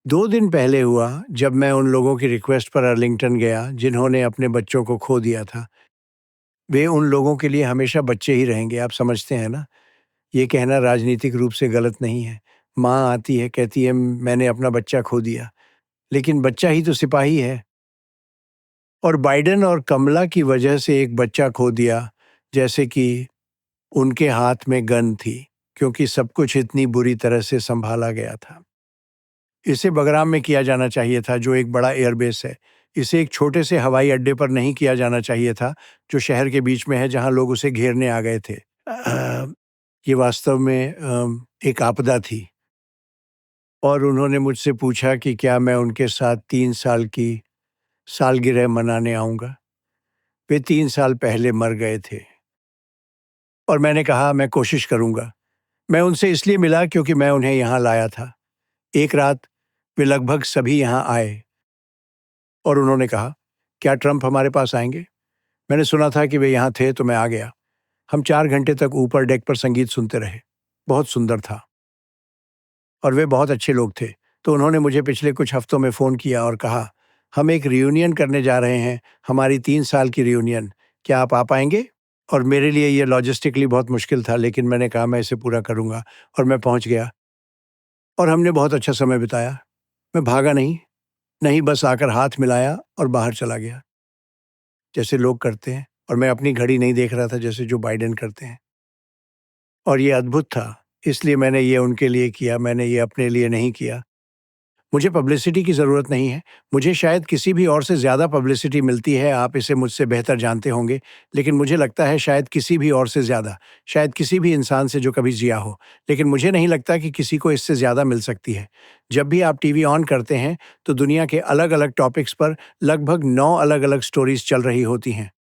2 दिन पहले हुआ जब मैं उन लोगों की रिक्वेस्ट पर अर्लिंगटन गया जिन्होंने अपने बच्चों को खो दिया था। वे उन लोगों के लिए हमेशा बच्चे ही रहेंगे, आप समझते हैं ना? ये कहना राजनीतिक रूप से गलत नहीं है। माँ आती है, कहती है मैंने अपना बच्चा खो दिया, लेकिन बच्चा ही तो सिपाही है। और बाइडेन और कमला की वजह से एक बच्चा खो दिया, जैसे कि उनके हाथ में गन थी, क्योंकि सब कुछ इतनी बुरी तरह से सँभाला गया था। इसे बगराम में किया जाना चाहिए था, जो एक बड़ा एयरबेस है। इसे एक छोटे से हवाई अड्डे पर नहीं किया जाना चाहिए था, जो शहर के बीच में है, जहाँ लोग उसे घेरने आ गए थे। ये वास्तव में एक आपदा थी। और उन्होंने मुझसे पूछा कि क्या मैं उनके साथ 3 साल की सालगिरह मनाने आऊँगा। वे 3 साल पहले मर गए थे। और मैंने कहा मैं कोशिश करूँगा। मैं उनसे इसलिए मिला क्योंकि मैं उन्हें यहाँ लाया था। एक रात वे लगभग सभी यहाँ आए और उन्होंने कहा, क्या ट्रंप हमारे पास आएँगे? मैंने सुना था कि वे यहाँ थे तो मैं आ गया। हम 4 घंटे तक ऊपर डेक पर संगीत सुनते रहे। बहुत सुंदर था और वे बहुत अच्छे लोग थे। तो उन्होंने मुझे पिछले कुछ हफ्तों में फ़ोन किया और कहा, हम एक रियूनियन करने जा रहे हैं, हमारी 3 साल की रियूनियन। क्या आप आ पाएँगे? और मेरे लिए ये लॉजिस्टिकली बहुत मुश्किल था, लेकिन मैंने कहा मैं इसे पूरा करूँगा और मैं पहुँच गया और हमने बहुत अच्छा समय बिताया। मैं भागा नहीं, नहीं बस आकर हाथ मिलाया और बाहर चला गया, जैसे लोग करते हैं। और मैं अपनी घड़ी नहीं देख रहा था जैसे जो बाइडेन करते हैं। और ये अद्भुत था, इसलिए मैंने ये उनके लिए किया, मैंने ये अपने लिए नहीं किया। मुझे पब्लिसिटी की ज़रूरत नहीं है, मुझे शायद किसी भी और से ज़्यादा पब्लिसिटी मिलती है, आप इसे मुझसे बेहतर जानते होंगे, लेकिन मुझे लगता है शायद किसी भी और से ज़्यादा, शायद किसी भी इंसान से जो कभी जिया हो, लेकिन मुझे नहीं लगता कि किसी को इससे ज़्यादा मिल सकती है। जब भी आप टीवी ऑन करते हैं, तो दुनिया के अलग-अलग टॉपिक्स पर लगभग 9 अलग-अलग स्टोरीज़ चल रही होती हैं।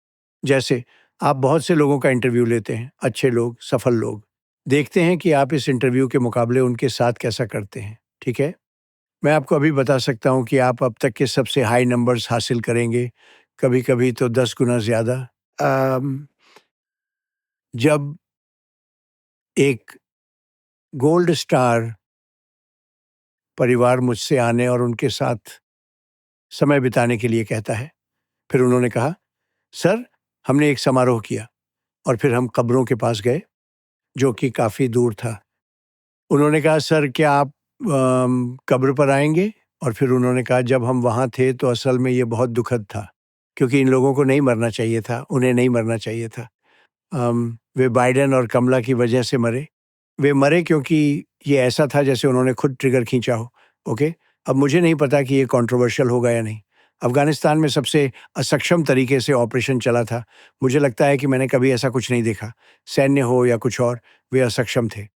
जैसे आप बहुत से लोगों का इंटरव्यू लेते हैं, अच्छे लोग, सफल लोग। देखते हैं कि आप इस इंटरव्यू के मुकाबले उनके साथ कैसा करते हैं, ठीक है? मैं आपको अभी बता सकता हूँ कि आप अब तक के सबसे हाई नंबर्स हासिल करेंगे, कभी-कभी तो 10 गुना ज़्यादा। अम, जब एक गोल्ड स्टार परिवार मुझसे आने और उनके साथ समय बिताने के लिए कहता है, फिर उन्होंने कहा, "सर, हमने एक समारोह किया और फिर हम कब्रों के पास गए, जो कि काफ़ी दूर था।" उन्होंने कहा, "सर, क्या आप कब्र पर आएँगे?" और फिर उन्होंने कहा, "जब हम वहाँ थे तो असल में ये बहुत दुखद था, क्योंकि इन लोगों को नहीं मरना चाहिए था, उन्हें नहीं मरना चाहिए था। वे बाइडेन और कमला की वजह से मरे। वे मरे क्योंकि ये ऐसा था जैसे उन्होंने खुद ट्रिगर खींचा हो, ओके? अब मुझे नहीं पता कि ये कंट्रोवर्शियल होगा या नहीं। अफ़गानिस्तान में सबसे असक्षम तरीके से ऑपरेशन चला था। मुझे लगता है कि मैंने कभी ऐसा कुछ नहीं देखा। सैन्य हो या कुछ और, वे असक्षम थे।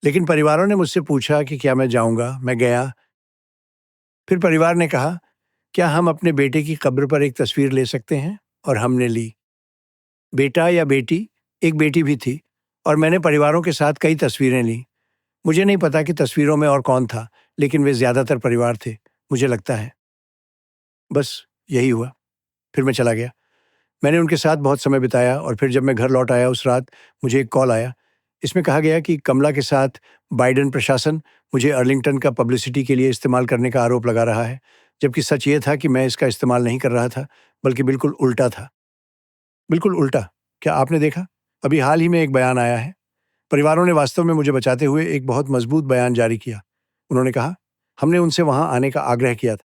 लेकिन परिवारों ने मुझसे पूछा कि क्या मैं जाऊँगा? मैं गया। फिर परिवार ने कहा, "क्या हम अपने बेटे की कब्र पर एक तस्वीर ले सकते हैं?" और हमने ली। बेटा या बेटी, एक बेटी भी थी और मैंने परिवारों के साथ कई तस्वीरें लीं। मुझे नहीं पता कि तस्वीरों में और कौन था, लेकिन वे ज़्यादातर परिवार थे, मुझे लगता है। बस यही हुआ। फिर मैं चला गया। मैंने उनके साथ बहुत समय बिताया और फिर जब मैं घर लौट आया उस रात, मुझे एक कॉल आया। इसमें कहा गया कि कमला के साथ बाइडेन प्रशासन मुझे अर्लिंगटन का पब्लिसिटी के लिए इस्तेमाल करने का आरोप लगा रहा है, जबकि सच ये था कि मैं इसका इस्तेमाल नहीं कर रहा था, बल्कि बिल्कुल उल्टा था। बिल्कुल उल्टा। क्या आपने देखा? अभी हाल ही में एक बयान आया है। परिवारों ने वास्तव में मुझे बचाते हुए एक बहुत मजबूत बयान जारी किया। उन्होंने कहा, "हमने उनसे वहाँ आने का आग्रह किया था।